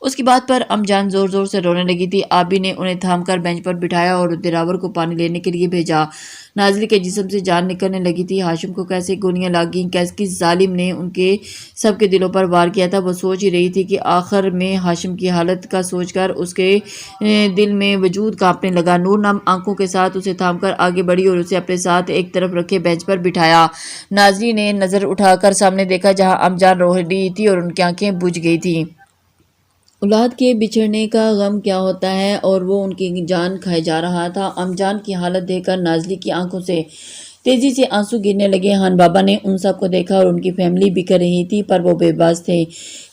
اس کی بات پر ام جان زور زور سے رونے لگی تھی۔ آبی نے انہیں تھام کر بینچ پر بٹھایا اور دراور کو پانی لینے کے لیے بھیجا۔ نازلی کے جسم سے جان نکلنے لگی تھی۔ ہاشم کو کیسے گولیاں لگ گئیں، کس ظالم نے ان کے سب کے دلوں پر وار کیا تھا۔ وہ سوچ ہی رہی تھی کہ آخر میں ہاشم کی حالت کا سوچ کر اس کے دل میں وجود کانپنے لگا۔ نور نم آنکھوں کے ساتھ اسے تھام کر آگے بڑھی اور اسے اپنے ساتھ ایک طرف رکھے بینچ پر بٹھایا۔ نازلی نے نظر اٹھا کر سامنے دیکھا جہاں ام جان رو رہی تھی اور ان کی آنکھیں بجھ گئی تھیں۔ اولاد کے بچھڑنے کا غم کیا ہوتا ہے اور وہ ان کی جان کھائے جا رہا تھا۔ ام جان کی حالت دیکھ کر نازلی کی آنکھوں سے تیزی سے آنسو گرنے لگے۔ ہان بابا نے ان سب کو دیکھا اور ان کی فیملی بکھر رہی تھی پر وہ بے بس تھے،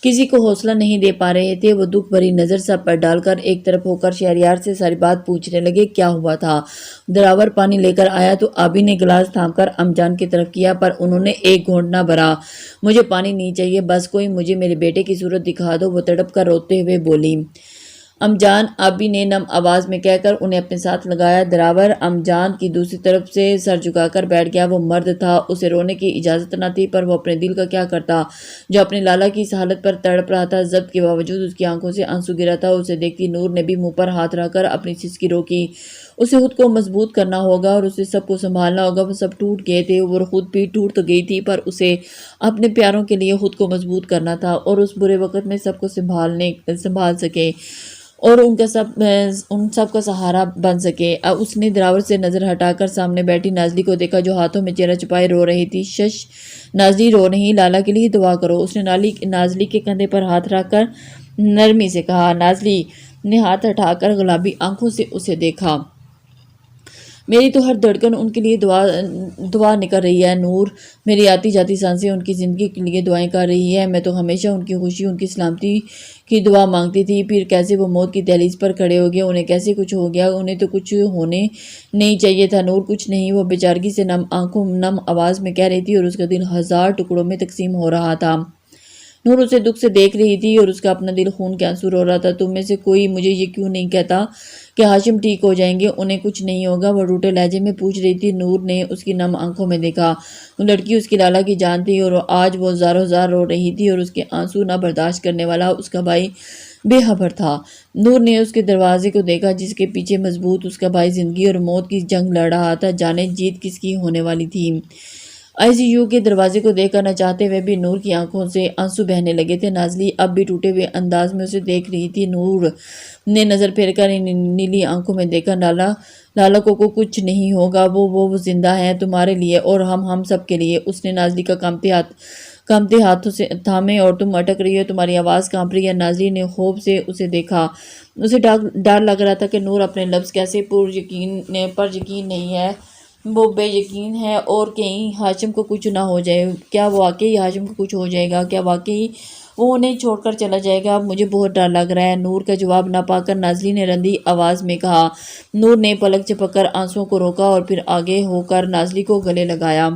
کسی کو حوصلہ نہیں دے پا رہے تھے۔ وہ دکھ بھری نظر سب پر ڈال کر ایک طرف ہو کر شہریار سے ساری بات پوچھنے لگے، کیا ہوا تھا؟ دراور پانی لے کر آیا تو آبی نے گلاس تھام کر ام جان کی طرف کیا پر انہوں نے ایک گھونٹ نہ بھرا۔ مجھے پانی نہیں چاہیے، بس کوئی مجھے میرے بیٹے کی صورت دکھا دو، وہ تڑپ کر روتے ہوئے بولی۔ ام جان، آبی نے نم آواز میں کہہ کر انہیں اپنے ساتھ لگایا۔ دراور ام جان کی دوسری طرف سے سر جھکا کر بیٹھ گیا۔ وہ مرد تھا، اسے رونے کی اجازت نہ تھی پر وہ اپنے دل کا کیا کرتا جو اپنے لالا کی اس حالت پر تڑپ رہا تھا۔ ضبط کے باوجود اس کی آنکھوں سے آنسو گرا تھا۔ اسے دیکھتی نور نے بھی منہ پر ہاتھ رکھ کر اپنی سسکی روکی۔ اسے خود کو مضبوط کرنا ہوگا اور اسے سب کو سنبھالنا ہوگا۔ وہ سب ٹوٹ گئے تھے، وہ خود بھی ٹوٹ تو گئی تھی پر اسے اپنے پیاروں کے لیے خود کو مضبوط کرنا تھا اور اس برے وقت میں سب کو سنبھال سکے اور ان سب کا سہارا بن سکے۔ اس نے دراور سے نظر ہٹا کر سامنے بیٹھی نازلی کو دیکھا جو ہاتھوں میں چہرہ چھپائے رو رہی تھی۔ شش نازلی، رو نہیں، لالا کے لیے دعا کرو، اس نے نازلی کے کندھے پر ہاتھ رکھ کر نرمی سے کہا۔ نازلی نے ہاتھ ہٹا کر گلابی آنکھوں سے اسے دیکھا۔ میری تو ہر دھڑکن ان کے لیے دعا نکل رہی ہے نور، میری آتی جاتی سانسیں ان کی زندگی کے لیے دعائیں کر رہی ہے۔ میں تو ہمیشہ ان کی خوشی، ان کی سلامتی کی دعا مانگتی تھی، پھر کیسے وہ موت کی دہلیز پر کھڑے ہو گئے؟ انہیں کیسے کچھ ہو گیا؟ انہیں تو کچھ ہونے نہیں چاہیے تھا نور، کچھ نہیں، وہ بیچارگی سے نم آنکھوں نم آواز میں کہہ رہی تھی اور اس کا دل ہزار ٹکڑوں میں تقسیم ہو رہا تھا۔ نور اسے دکھ سے دیکھ رہی تھی اور اس کا اپنا دل خون کے آنسو رو رہا تھا۔ تم میں سے کوئی مجھے یہ کیوں نہیں کہتا کہ ہاشم ٹھیک ہو جائیں گے؟ انہیں کچھ نہیں ہوگا، وہ ٹوٹے لہجے میں پوچھ رہی تھی۔ نور نے اس کی نم آنکھوں میں دیکھا، وہ لڑکی اس کی لالا کی جان تھی اور آج وہ زاروں زار رو رہی تھی اور اس کے آنسو نہ برداشت کرنے والا اس کا بھائی بے خبر تھا۔ نور نے اس کے دروازے کو دیکھا جس کے پیچھے مضبوط اس کا بھائی زندگی اور موت کی جنگ لڑ رہا تھا، جانے جیت کس کی ہونے والی تھی۔ ICU کے دروازے کو دیکھ کر نہ چاہتے ہوئے بھی نور کی آنکھوں سے آنسو بہنے لگے تھے۔ نازلی اب بھی ٹوٹے ہوئے انداز میں اسے دیکھ رہی تھی۔ نور نے نظر پھیر کر نیلی آنکھوں میں دیکھا، لالا کو کچھ نہیں ہوگا، وہ زندہ ہیں تمہارے لیے اور ہم سب کے لیے۔ اس نے نازلی کا کانپتے ہاتھوں سے تھامے، اور تم اٹک رہی ہو، تمہاری آواز کانپ رہی ہے۔ نازلی نے خوف سے اسے دیکھا، اسے ڈر لگ رہا تھا کہ نور اپنے لفظ کیسے پر یقین نہیں ہے، وہ بے یقین ہے اور کہیں ہاشم کو کچھ نہ ہو جائے۔ کیا واقعی ہاشم کو کچھ ہو جائے گا؟ کیا واقعی وہ انہیں چھوڑ کر چلا جائے گا؟ مجھے بہت ڈر لگ رہا ہے، نور کا جواب نہ پا کر نازلی نے رندی آواز میں کہا۔ نور نے پلک جھپک کر آنسوؤں کو روکا اور پھر آگے ہو کر نازلی کو گلے لگایا۔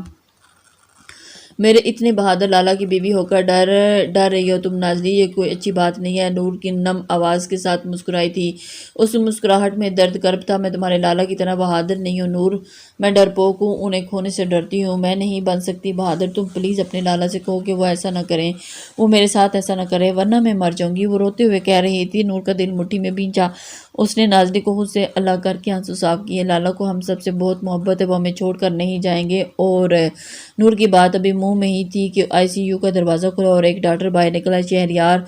میرے اتنے بہادر لالا کی بیوی ہو کر ڈر رہی ہو تم نازلی، یہ کوئی اچھی بات نہیں ہے۔ نور کی نم آواز کے ساتھ مسکرائی تھی، اس مسکراہٹ میں درد کرب تھا۔ میں تمہارے لالا کی طرح بہادر نہیں ہوں نور، میں ڈرپوک ہوں، انہیں کھونے سے ڈرتی ہوں، میں نہیں بن سکتی بہادر۔ تم پلیز اپنے لالا سے کہو کہ وہ ایسا نہ کریں، وہ میرے ساتھ ایسا نہ کرے ورنہ میں مر جاؤں گی، وہ روتے ہوئے کہہ رہی تھی۔ نور کا دل مٹھی میں بھینچا، اس نے نازلی کو خود سے الگ کر کے آنسو صاف کیے۔ لالا کو ہم سب سے بہت محبت ہے، وہ ہمیں چھوڑ کر نہیں جائیں گے۔ اور نور کی بات ابھی منہ میں ہی تھی کہ ICU کا دروازہ کھلا اور ایک ڈاکٹر باہر نکلا۔ شہریار،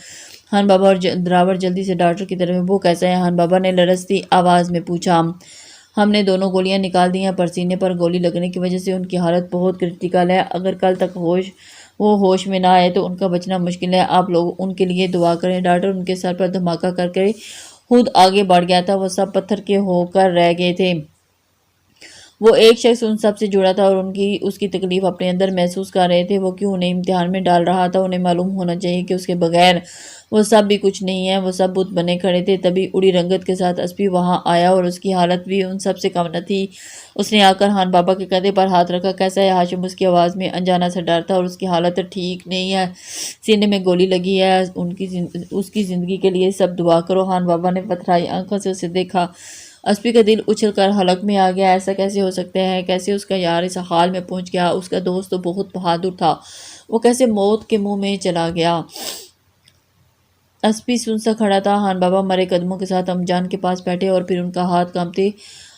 ہان بابا اور دراور جلدی سے ڈاکٹر کی طرف۔ وہ کیسا ہے؟ ہان بابا نے لرزتی آواز میں پوچھا۔ ہم نے دونوں گولیاں نکال دی ہیں پر سینے پر گولی لگنے کی وجہ سے ان کی حالت بہت کرٹیکل ہے، اگر کل تک وہ ہوش میں نہ آئے تو ان کا بچنا مشکل ہے، آپ لوگ ان کے لیے دعا کریں۔ ڈاکٹر ان کے سر پر دھماکہ کر کے خود آگے بڑھ گیا تھا، وہ سب پتھر کے ہو کر رہ گئے تھے۔ وہ ایک شخص ان سب سے جڑا تھا اور اس کی تکلیف اپنے اندر محسوس کر رہے تھے۔ وہ کیوں انہیں امتحان میں ڈال رہا تھا؟ انہیں معلوم ہونا چاہیے کہ اس کے بغیر وہ سب بھی کچھ نہیں ہے۔ وہ سب بت بنے کھڑے تھے۔ تبھی اڑی رنگت کے ساتھ اسپی وہاں آیا اور اس کی حالت بھی ان سب سے کم نہ تھی۔ اس نے آ کر ہان بابا کے کندھے پر ہاتھ رکھا۔ کیسا ہے ہاشم؟ اس کی آواز میں انجانا سا ڈر تھا اور اس کی حالت ٹھیک نہیں ہے، سینے میں گولی لگی ہے، اس کی زندگی کے لیے سب دعا کرو۔ ہان بابا نے پتھرائی آنکھوں سے اسے دیکھا۔ اسپی کا دل اچھل کر حلق میں آ گیا، ایسا کیسے ہو سکتا ہے؟ کیسے اس کا یار اس حال میں پہنچ گیا؟ اس کا دوست تو بہت بہادر تھا، وہ کیسے موت کے منہ میں چلا گیا؟ اسپی سنسا کھڑا تھا۔ خان بابا مرے قدموں کے ساتھ امجان کے پاس بیٹھے اور پھر ان کا ہاتھ کانپتے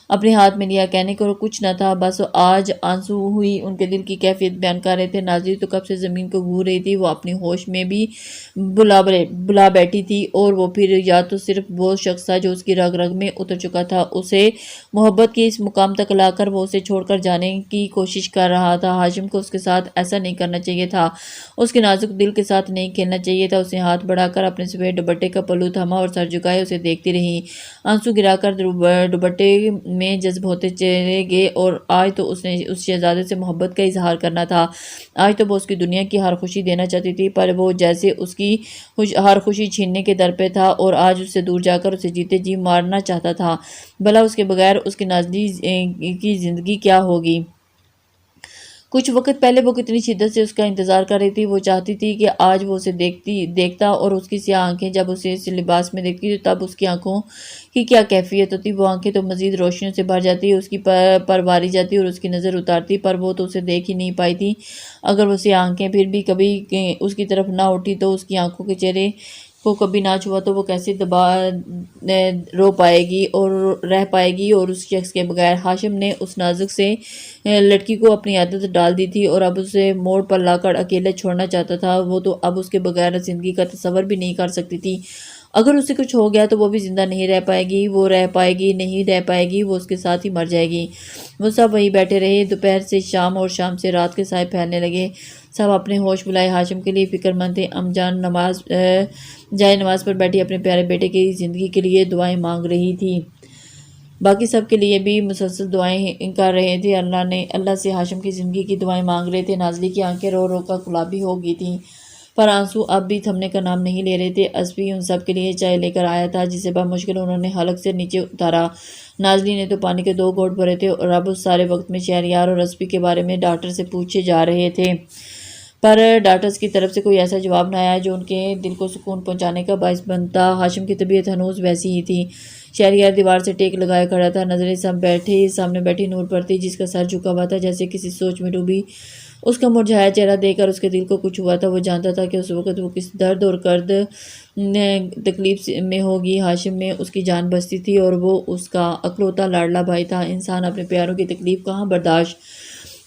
اپنے ہاتھ میں لیا۔ کہنے کو کچھ نہ تھا، بس آج آنسو ہوئی ان کے دل کی کیفیت بیان کر رہے تھے۔ نازلی تو کب سے زمین کو گھور رہی تھی، وہ اپنی ہوش میں بھی بلا بیٹھی تھی، اور وہ پھر یا تو صرف وہ شخص تھا جو اس کی رگ رگ میں اتر چکا تھا، اسے محبت کے اس مقام تک لا کر وہ اسے چھوڑ کر جانے کی کوشش کر رہا تھا۔ ہاشم کو اس کے ساتھ ایسا نہیں کرنا چاہیے تھا، اس کے نازک دل کے ساتھ نہیں کھیلنا چاہیے تھا۔ اس نے ہاتھ بڑھا کر اپنے سفید دوپٹے کا پلو تھاما اور سر جھکائے اسے دیکھتی رہی۔ آنسو گرا کر دوپٹے میں جذب ہوتے چلے گئے، اور آج تو اس نے اس شہزادے سے محبت کا اظہار کرنا تھا۔ آج تو وہ اس کی دنیا کی ہر خوشی دینا چاہتی تھی، پر وہ جیسے اس کی ہر خوشی چھیننے کے در پہ تھا، اور آج اس سے دور جا کر اسے جیتے جی مارنا چاہتا تھا۔ بھلا اس کے بغیر اس کی نازلی کی زندگی کیا ہوگی؟ کچھ وقت پہلے وہ کتنی شدت سے اس کا انتظار کر رہی تھی۔ وہ چاہتی تھی کہ آج وہ اسے دیکھتا، اور اس کی سیاہ آنکھیں جب اسے اس لباس میں دیکھتی تب اس کی آنکھوں کی کیا کیفیت ہوتی۔ وہ آنکھیں تو مزید روشنیوں سے بھر جاتی، اس کی پرواری جاتی اور اس کی نظر اتارتی، پر وہ تو اسے دیکھ ہی نہیں پائی تھی۔ اگر وہ سیاہ آنکھیں پھر بھی کبھی اس کی طرف نہ اٹھی تو اس کی آنکھوں کے چہرے کو کبھی نہ چھوا تو وہ کیسے رو پائے گی اور رہ پائے گی؟ اور اس شخص کے بغیر ہاشم نے اس نازک سے لڑکی کو اپنی عادت ڈال دی تھی، اور اب اسے موڑ پر لا کر اکیلے چھوڑنا چاہتا تھا۔ وہ تو اب اس کے بغیر زندگی کا تصور بھی نہیں کر سکتی تھی۔ اگر اسے کچھ ہو گیا تو وہ بھی زندہ نہیں رہ پائے گی، وہ رہ پائے گی نہیں رہ پائے گی، وہ اس کے ساتھ ہی مر جائے گی۔ وہ سب وہیں بیٹھے رہے۔ دوپہر سے شام اور شام سے رات کے سائے پھیلنے لگے۔ سب اپنے ہوش بلائے ہاشم کے لیے فکر مند تھے۔ امجان جائے نماز پر بیٹھی اپنے پیارے بیٹے کی زندگی کے لیے دعائیں مانگ رہی تھی۔ باقی سب کے لیے بھی مسلسل دعائیں کر رہے تھے۔ اللہ سے ہاشم کی زندگی کی دعائیں مانگ رہے تھے۔ نازلی کی آنکھیں رو رو کر گلابی ہو گئی تھیں، پر آنسو اب بھی تھمنے کا نام نہیں لے رہے تھے۔ اسپی ان سب کے لیے چائے لے کر آیا تھا، جسے بمشکل انہوں نے حلق سے نیچے اتارا۔ نازلی نے تو پانی کے 2 گھونٹ بھرے تھے، اور اب اس سارے وقت میں شہریار اور اسپی کے بارے میں ڈاکٹر سے پوچھے جا رہے تھے، پر ڈاکٹرز کی طرف سے کوئی ایسا جواب نہ آیا جو ان کے دل کو سکون پہنچانے کا باعث بنتا۔ ہاشم کی طبیعت ہنوز ویسی ہی تھی۔ شہریار دیوار سے ٹیک لگائے کھڑا تھا، نظریں سامنے بیٹھی نور پر تھی، جس کا سر جھکا ہوا تھا جیسے کسی سوچ میں ڈوبی۔ اس کا مرجھایا چہرہ دیکھ کر اس کے دل کو کچھ ہوا تھا۔ وہ جانتا تھا کہ اس وقت وہ کس درد اور کرد تکلیف میں ہوگی۔ ہاشم میں اس کی جان بستی تھی، اور وہ اس کا اکلوتا لاڈلا بھائی تھا۔ انسان اپنے پیاروں کی تکلیف کہاں برداشت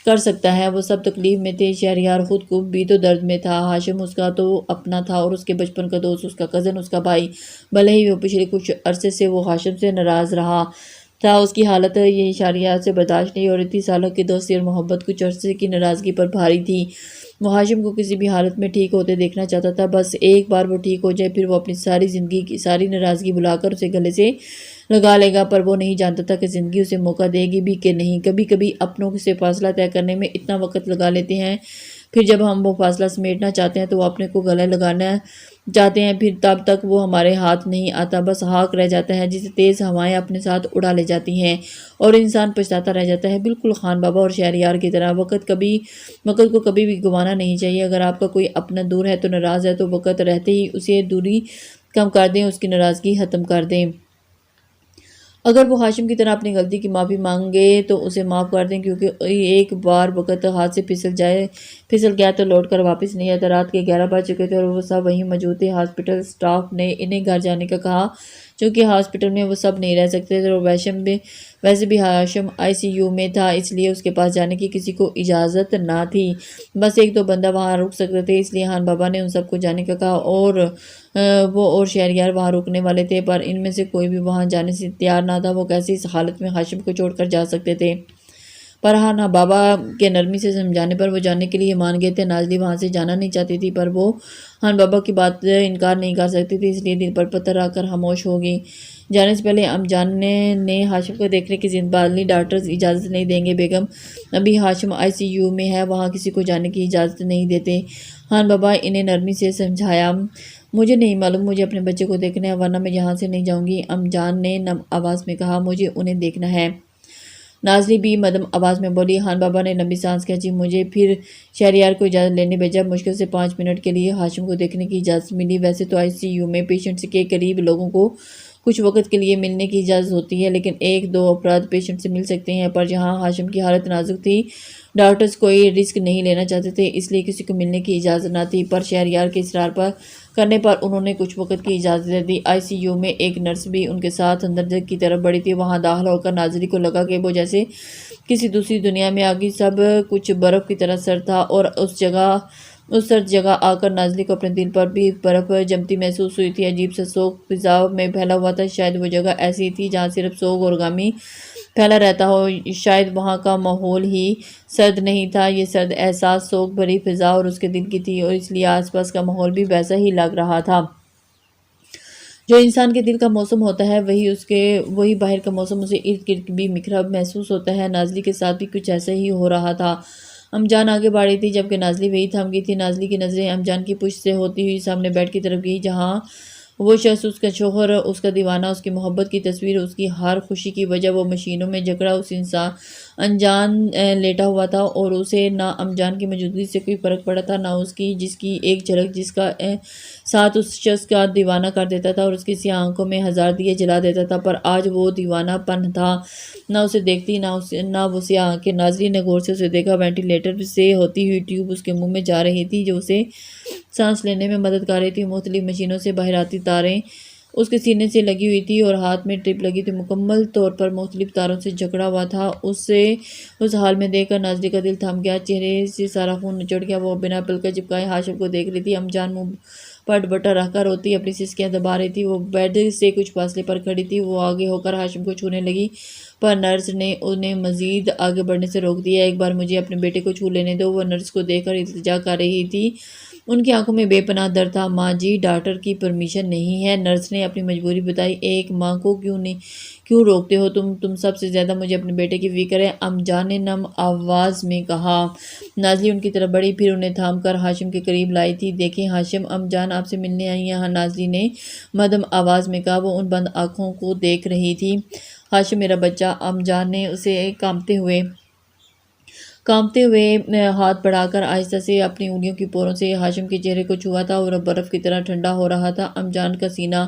کر سکتا ہے؟ وہ سب تکلیف میں تھے۔ شہریار خود کو بھی تو درد میں تھا۔ ہاشم اس کا تو اپنا تھا، اور اس کے بچپن کا دوست، اس کا کزن، اس کا بھائی۔ بھلے ہی وہ پچھلے کچھ عرصے سے وہ ہاشم سے ناراض رہا تھا، اس کی حالت یہ شہریار سے برداشت نہیں ہو رہی تھی۔ سالوں کی دوستی اور محبت کچھ عرصے کی ناراضگی پر بھاری تھی۔ وہ ہاشم کو کسی بھی حالت میں ٹھیک ہوتے دیکھنا چاہتا تھا، بس ایک بار وہ ٹھیک ہو جائے، پھر وہ اپنی ساری زندگی کی ساری ناراضگی بھلا کر اسے گلے سے لگا لے گا۔ پر وہ نہیں جانتا تھا کہ زندگی اسے موقع دے گی بھی کہ نہیں۔ کبھی کبھی اپنوں سے فاصلہ طے کرنے میں اتنا وقت لگا لیتے ہیں، پھر جب ہم وہ فاصلہ سمیٹنا چاہتے ہیں تو وہ اپنے کو گلے لگانا چاہتے ہیں، پھر تب تک وہ ہمارے ہاتھ نہیں آتا، بس خاک رہ جاتا ہے جسے تیز ہوائیں اپنے ساتھ اڑا لے جاتی ہیں، اور انسان پچھتاتا رہ جاتا ہے، بالکل خان بابا اور شہریار کی طرح۔ وقت کو کبھی بھی گنوانا نہیں چاہیے۔ اگر آپ کا کوئی اپنا دور ہے تو ناراض ہے، تو وقت رہتے ہی اسے دوری کم کر دیں، اس کی ناراضگی ختم کر دیں۔ اگر وہ ہاشم کی طرح اپنی غلطی کی معافی مانگے تو اسے معاف کر دیں، کیونکہ ایک بار وقت ہاتھ سے پھسل گیا تو لوٹ کر واپس نہیں آتا۔ رات کے 11 بج چکے تھے اور وہ سب وہیں موجود تھے۔ ہاسپٹل سٹاف نے انہیں گھر جانے کا کہا، چونکہ ہاسپٹل میں وہ سب نہیں رہ سکتے تھے، اور ویسے بھی ہاشم ICU میں تھا، اس لیے اس کے پاس جانے کی کسی کو اجازت نہ تھی۔ بس 1-2 بندہ وہاں رک سکتے تھے، اس لیے خان بابا نے ان سب کو جانے کا کہا، اور وہ اور شہریار وہاں رکنے والے تھے، پر ان میں سے کوئی بھی وہاں جانے سے تیار نہ تھا۔ وہ کیسے اس حالت میں ہاشم کو چھوڑ کر جا سکتے تھے؟ پر خان بابا کے نرمی سے سمجھانے پر وہ جانے کے لیے مان گئے تھے۔ نازلی وہاں سے جانا نہیں چاہتی تھی، پر وہ خان بابا کی بات انکار نہیں کر سکتی تھی، اس لیے دل پر پتھر رکھ کر خاموش ہو گئی۔ جانے سے پہلے امجان نے ہاشم کو دیکھنے کی ضد باندھ لی۔ ڈاکٹرز اجازت نہیں دیں گے بیگم، ابھی ہاشم ICU میں ہے، وہاں کسی کو جانے کی اجازت نہیں دیتے۔ خان بابا انہیں نرمی سے سمجھایا، مجھے نہیں معلوم، مجھے اپنے بچے کو دیکھنا ہے، ورنہ میں یہاں سے نہیں جاؤں گی۔ امجان نے نم آواز میں کہا، مجھے انہیں دیکھنا ہے۔ نازلی بھی مدھم آواز میں بولی۔ خان بابا نے لمبی سانس کھینچی۔ مجھے پھر شہریار کو اجازت لینے بھیجا۔ مشکل سے 5 منٹ کے لیے ہاشم کو دیکھنے کی اجازت ملی۔ ویسے تو ICU میں پیشنٹس کے قریب لوگوں کو کچھ وقت کے لیے ملنے کی اجازت ہوتی ہے، لیکن 1-2 افراد پیشنٹ سے مل سکتے ہیں، پر یہاں ہاشم کی حالت نازک تھی، ڈاکٹرز کوئی رسک نہیں لینا چاہتے تھے، اس لیے کسی کو ملنے کی اجازت نہ تھی۔ پر شہریار کے اصرار پر کرنے پر انہوں نے کچھ وقت کی اجازت دے دی۔ آئی سی یو میں ایک نرس بھی ان کے ساتھ اندر کی طرف بڑھی تھی۔ وہاں داخل ہو کر نازلی کو لگا کہ وہ جیسے کسی دوسری دنیا میں آ گئی۔ سب کچھ برف کی طرح سرد تھا اور اس سرد جگہ آ کر نازلی کو اپنے دل پر بھی برف جمتی محسوس ہوئی تھی۔ عجیب سا سوگ فضا میں پھیلا ہوا تھا۔ شاید وہ جگہ ایسی تھی جہاں صرف سوگ اور غمی پھیلا رہتا ہو۔ شاید وہاں کا ماحول ہی سرد نہیں تھا۔ یہ سرد احساس سوگ بھری فضا اور اس کے دل کی تھی، اور اس لیے آس پاس کا ماحول بھی ویسا ہی لگ رہا تھا جو انسان کے دل کا موسم ہوتا ہے، وہی باہر کا موسم اسے ارد گرد بھی بکھرا محسوس ہوتا ہے۔ نازلی کے ساتھ بھی کچھ ایسا ہی ہو رہا تھا۔ امجان آگے بڑھ رہی تھی جبکہ نازلی وہی تھم گئی تھی۔ نازلی کی نظریں امجان کی پشت سے ہوتی ہوئی سامنے بیڈ کی طرف گئی، جہاں وہ شخص، اس کا شوہر، اس کا دیوانہ، اس کی محبت کی تصویر، اس کی ہر خوشی کی وجہ وہ مشینوں میں جکڑا اس انجان لیٹا ہوا تھا، اور اسے نہ امجان کی موجودگی سے کوئی فرق پڑا تھا، نہ اس کی، جس کی ایک جھلک جس کا ساتھ اس شخص کا دیوانہ کر دیتا تھا اور اس کی سیاہ آنکھوں میں ہزار دیے جلا دیتا تھا۔ پر آج وہ دیوانہ پن تھا، نہ اسے دیکھتی نہ وہ سیاہ آنکھیں۔ نازلی نے غور سے اسے دیکھا۔ وینٹیلیٹر سے ہوتی ہوئی ٹیوب اس کے منہ میں جا رہی تھی جو اسے سانس لینے میں مدد کر رہی تھی۔ مختلف مشینوں سے باہر آتی تاریں اس کے سینے سے لگی ہوئی تھی اور ہاتھ میں ٹرپ لگی تھی، مکمل طور پر مختلف تاروں سے جکڑا ہوا تھا۔ اسے اس حال میں دیکھ کر نازلی کا دل تھم گیا، چہرے سے سارا خون نچوڑ گیا۔ وہ بنا پلکیں جھپکائے ہاشم کو دیکھ رہی تھی۔ امجان منہ پر دوپٹہ رکھ کر روتی اپنی سسکیاں دبا رہی تھی۔ وہ بیڈ سے کچھ فاصلے پر کھڑی تھی۔ وہ آگے ہو کر ہاشم کو چھونے لگی، پر نرس نے انہیں مزید آگے بڑھنے سے روک دیا۔ ایک بار مجھے اپنے بیٹے کو چھو لینے دو، وہ نرس کو دیکھ کر التجا کر رہی تھی۔ ان کی آنکھوں میں بے پناہ درد تھا۔ ماں جی، ڈاکٹر کی پرمیشن نہیں ہے۔ نرس نے اپنی مجبوری بتائی۔ ایک ماں کو کیوں روکتے ہو تم سب سے زیادہ مجھے اپنے بیٹے کی فکر ہے، امجان نے نم آواز میں کہا۔ نازلی ان کی طرف بڑھی، پھر انہیں تھام کر ہاشم کے قریب لائی تھی۔ دیکھیں ہاشم، امجان آپ سے ملنے آئی ہیں۔ نازلی نے مدھم آواز میں کہا۔ وہ ان بند آنکھوں کو دیکھ رہی تھی۔ ہاشم میرا بچہ، امجان نے اسے کانپتے ہوئے ہاتھ بڑھا کر آہستہ سے اپنی انگلیوں کی پوروں سے ہاشم کے چہرے کو چھوا تھا اور برف کی طرح ٹھنڈا ہو رہا تھا۔ امجان کا سینہ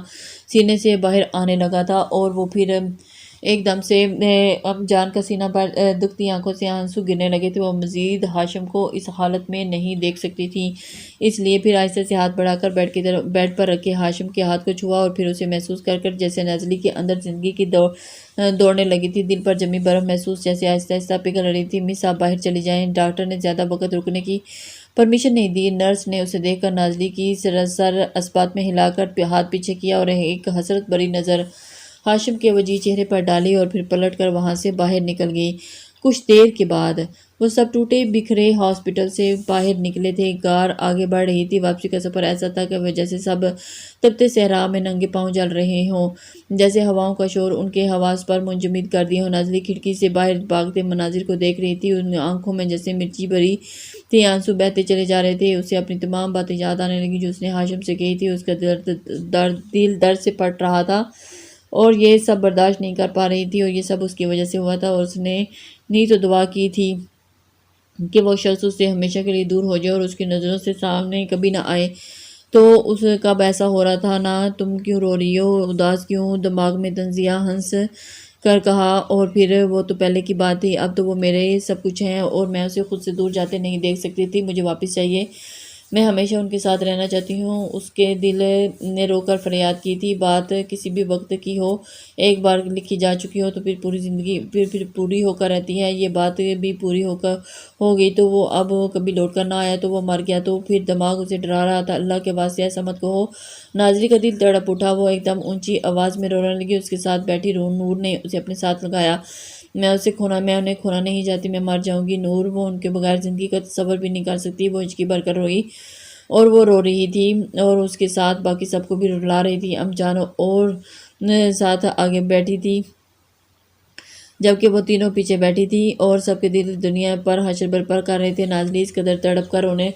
سینے سے باہر آنے لگا تھا اور وہ پھر ایک دم سے امجان کا سینہ پر دکھتی آنکھوں سے آنسو گرنے لگے تھے۔ وہ مزید ہاشم کو اس حالت میں نہیں دیکھ سکتی تھی، اس لیے پھر آہستہ سے ہاتھ بڑھا کر بیڈ پر رکھے ہاشم کے ہاتھ کو چھوا اور پھر اسے محسوس کر جیسے نازلی کے اندر زندگی کی دوڑنے لگی تھی۔ دل پر جمی برف محسوس جیسے آہستہ آہستہ پگھل رہی تھی۔ مس، آپ باہر چلی جائیں، ڈاکٹر نے زیادہ وقت رکنے کی پرمیشن نہیں دی۔ نرس نے اسے دیکھ کر نازلی کی سر اسپات میں ہلا کر ہاتھ پیچھے کیا اور ایک حسرت بھری نظر ہاشم کے وجیح چہرے پر ڈالی اور پھر پلٹ کر وہاں سے باہر نکل گئی۔ کچھ دیر کے بعد وہ سب ٹوٹے بکھرے ہاسپٹل سے باہر نکلے تھے۔ کار آگے بڑھ رہی تھی۔ واپسی کا سفر ایسا تھا کہ جیسے سب تپتے صحرا میں ننگے پاؤں چل رہے ہوں، جیسے ہواؤں کا شور ان کے حواس پر منجمد کر دیا ہو۔ نازلی کھڑکی سے باہر بھاگتے مناظر کو دیکھ رہی تھی۔ ان آنکھوں میں جیسے مرچی بھری تھی، آنسو بہتے چلے جا رہے تھے۔ اسے اپنی تمام باتیں یاد آنے لگی جو اس نے ہاشم سے کہی تھی۔ اس کا دل درد سے پھٹ رہا تھا اور یہ سب برداشت نہیں کر پا رہی تھی، اور یہ سب اس کی وجہ سے ہوا تھا، اور اس نے نہیں تو دعا کی تھی کہ وہ شخص اس سے ہمیشہ کے لیے دور ہو جائے اور اس کی نظروں سے سامنے کبھی نہ آئے۔ تو اس کب ایسا ہو رہا تھا نا؟ تم کیوں رو رہی ہو؟ اداس کیوں؟ دماغ میں طنزیہ ہنس کر کہا۔ اور پھر وہ تو پہلے کی بات تھی، اب تو وہ میرے سب کچھ ہیں اور میں اسے خود سے دور جاتے نہیں دیکھ سکتی تھی۔ مجھے واپس چاہیے، میں ہمیشہ ان کے ساتھ رہنا چاہتی ہوں۔ اس کے دل نے رو کر فریاد کی تھی۔ بات کسی بھی وقت کی ہو، ایک بار لکھی جا چکی ہو تو پھر پوری زندگی پھر پوری ہو کر رہتی ہے۔ یہ بات بھی پوری ہو گئی تو وہ اب کبھی لوٹ کر نہ آیا تو وہ مر گیا تو پھر دماغ اسے ڈرا رہا تھا۔ اللہ کے واسطے ایسا مت کہو۔ نازلی کا دل تڑپ اٹھا۔ وہ ایک دم اونچی آواز میں رونے لگی۔ اس کے ساتھ بیٹھی نور نے اسے اپنے ساتھ لگایا۔ میں انہیں کھونا نہیں چاہتی، میں مر جاؤں گی نور، وہ ان کے بغیر زندگی کا تصور بھی نہیں کر سکتی۔ وہ ہچکی بھر کر روئی اور وہ رو رہی تھی اور اس کے ساتھ باقی سب کو بھی رلا رہی تھی۔ امجان اور ساتھ آگے بیٹھی تھی جبکہ وہ تینوں پیچھے بیٹھی تھی اور سب کے دل دنیا پر حشر برپا کر رہے تھے۔ نازلی اس قدر تڑپ کر رونے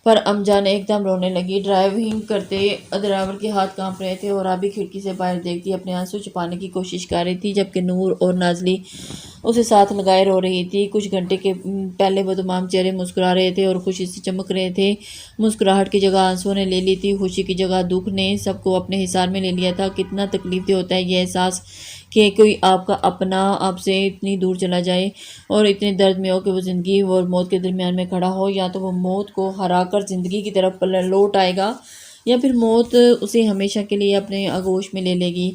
پر امجان ایک دم رونے لگی۔ ڈرائیونگ کرتے ڈرائیور کے ہاتھ کانپ رہے تھے اور ابھی کھڑکی سے باہر دیکھتی اپنے آنسو چھپانے کی کوشش کر رہی تھی، جبکہ نور اور نازلی اسے ساتھ لگائے رو رہی تھی۔ کچھ گھنٹے کے پہلے وہ تمام چہرے مسکرا رہے تھے اور خوشی سے چمک رہے تھے۔ مسکراہٹ کی جگہ آنسوؤں نے لے لی تھی، خوشی کی جگہ دکھ نے سب کو اپنے حصار میں لے لیا تھا۔ کتنا تکلیف دہ ہوتا ہے یہ احساس کہ کوئی آپ کا اپنا آپ سے اتنی دور چلا جائے اور اتنے درد میں ہو کہ وہ زندگی اور موت کے درمیان میں کھڑا ہو، یا تو وہ موت کو ہرا کر زندگی کی طرف لوٹ آئے گا یا پھر موت اسے ہمیشہ کے لیے اپنے آغوش میں لے لے گی۔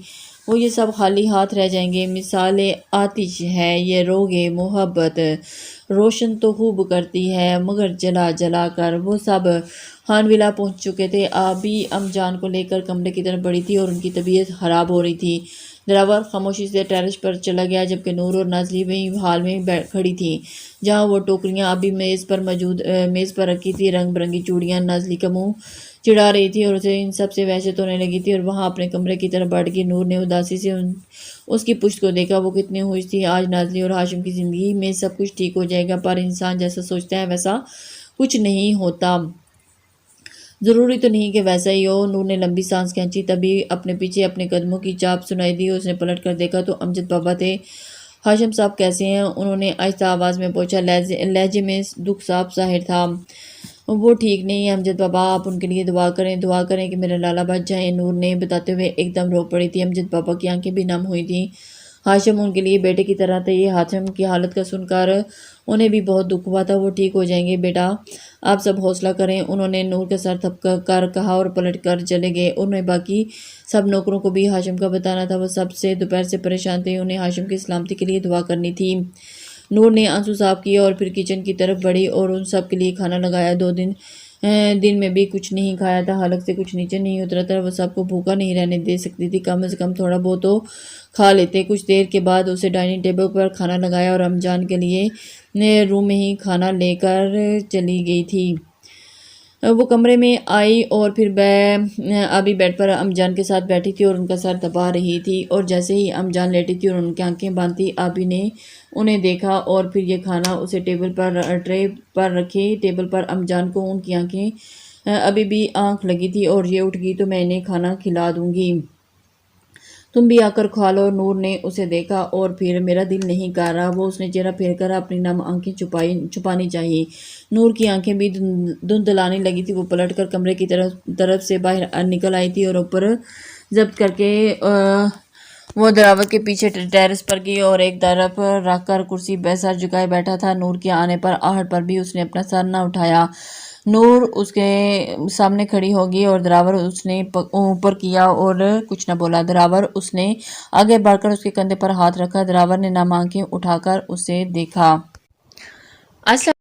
وہ یہ سب خالی ہاتھ رہ جائیں گے۔ مثال آتش ہے یہ روغے محبت، روشن تو خوب کرتی ہے مگر جلا جلا کر۔ وہ سب خان ولا پہنچ چکے تھے۔ آبی ام جان کو لے کر کمرے کی طرف بڑھی تھی اور ان کی طبیعت خراب ہو رہی تھی۔ دراور خاموشی سے ٹیرس پر چلا گیا جبکہ نور اور نازلی وہیں حال میں کھڑی تھیں جہاں وہ ٹوکریاں ابھی میز پر رکھی تھی۔ رنگ برنگی چوڑیاں نازلی کا منہ چڑھا رہی تھی اور اسے ان سب سے وحشت ہونے لگی تھی، اور وہاں اپنے کمرے کی طرف بڑھ گئی۔ نور نے اداسی سے اس کی پشت کو دیکھا۔ وہ کتنی خوش تھی۔ آج نازلی اور ہاشم کی زندگی میں سب کچھ ٹھیک ہو جائے گا، پر انسان جیسا سوچتا ہے ویسا کچھ نہیں ہوتا۔ ضروری تو نہیں کہ ویسا ہی ہو۔ نور نے لمبی سانس کھینچی، تبھی اپنے پیچھے اپنے قدموں کی چاپ سنائی دی۔ اس نے پلٹ کر دیکھا تو امجد بابا تھے۔ ہاشم صاحب کیسے ہیں؟ انہوں نے آہستہ آواز میں پوچھا۔ لہجے میں دکھ صاف ظاہر تھا۔ وہ ٹھیک نہیں ہے امجد بابا، آپ ان کے لیے دعا کریں کہ میرا لالا بچ جائیں۔ نور نے بتاتے ہوئے ایک دم رو پڑی تھی۔ امجد بابا کی آنکھیں بھی نم ہوئی تھیں۔ ہاشم ان کے لیے بیٹے کی طرح تھے۔ یہ ہاشم کی حالت کا سن کر انہیں بھی بہت دکھ ہوا تھا۔ وہ ٹھیک ہو جائیں گے بیٹا، آپ سب حوصلہ کریں، انہوں نے نور کا سر تھپک کر کہا اور پلٹ کر چلے گئے۔ انہیں باقی سب نوکروں کو بھی ہاشم کا بتانا تھا۔ وہ سب سے دوپہر سے پریشان تھے، انہیں ہاشم کی سلامتی کے لیے دعا کرنی تھی۔ نور نے آنسو صاف کیے اور پھر کچن کی طرف بڑھی اور ان سب کے لیے کھانا لگایا۔ 2 دن میں بھی کچھ نہیں کھایا تھا، حلق سے کچھ نیچے نہیں اترا تھا۔ وہ سب کو بھوکا نہیں رہنے دے سکتی تھی، کم از کم تھوڑا بہت تو کھا لیتے۔ کچھ دیر کے بعد اسے ڈائننگ ٹیبل پر کھانا لگایا اور ام جان کے لیے روم میں ہی کھانا لے کر چلی گئی تھی۔ وہ کمرے میں آئی اور پھر آبی بیڈ پر ام جان کے ساتھ بیٹھی تھی اور ان کا سر دبا رہی تھی، اور جیسے ہی ام جان لیٹی تھی اور ان کی آنکھیں بند تھی، آبی نے انہیں دیکھا اور پھر یہ کھانا اسے ٹرے پر رکھے۔ ٹیبل پر ام جان کو ان کی آنکھیں ابھی بھی آنکھ لگی تھی، اور یہ اٹھ گئی تو میں انہیں کھانا کھلا دوں گی، تم بھی آ کر کھا لو۔ نور نے اسے دیکھا اور پھر میرا دل نہیں کر رہا، وہ اس نے چہرہ پھیر کر اپنی نم آنکھیں چھپانی چاہیے۔ نور کی آنکھیں بھی دھندلانے لگی تھی۔ وہ پلٹ کر کمرے کی طرف سے باہر نکل آئی تھی اور اوپر ضبط کر کے وہ دراوت کے پیچھے ٹیرس پر گئی اور ایک طرف رکھ کر کرسی پہ سر جھکائے بیٹھا تھا۔ نور کے آنے پر آہٹ پر بھی اس نے اپنا سر نہ اٹھایا۔ نور اس کے سامنے کھڑی ہو گئی اور دراور اس نے اوپر کیا اور کچھ نہ بولا۔ دراور اس نے آگے بڑھ کر اس کے کندھے پر ہاتھ رکھا۔ دراور نے نم آنکھیں اٹھا کر اسے دیکھا۔ السلام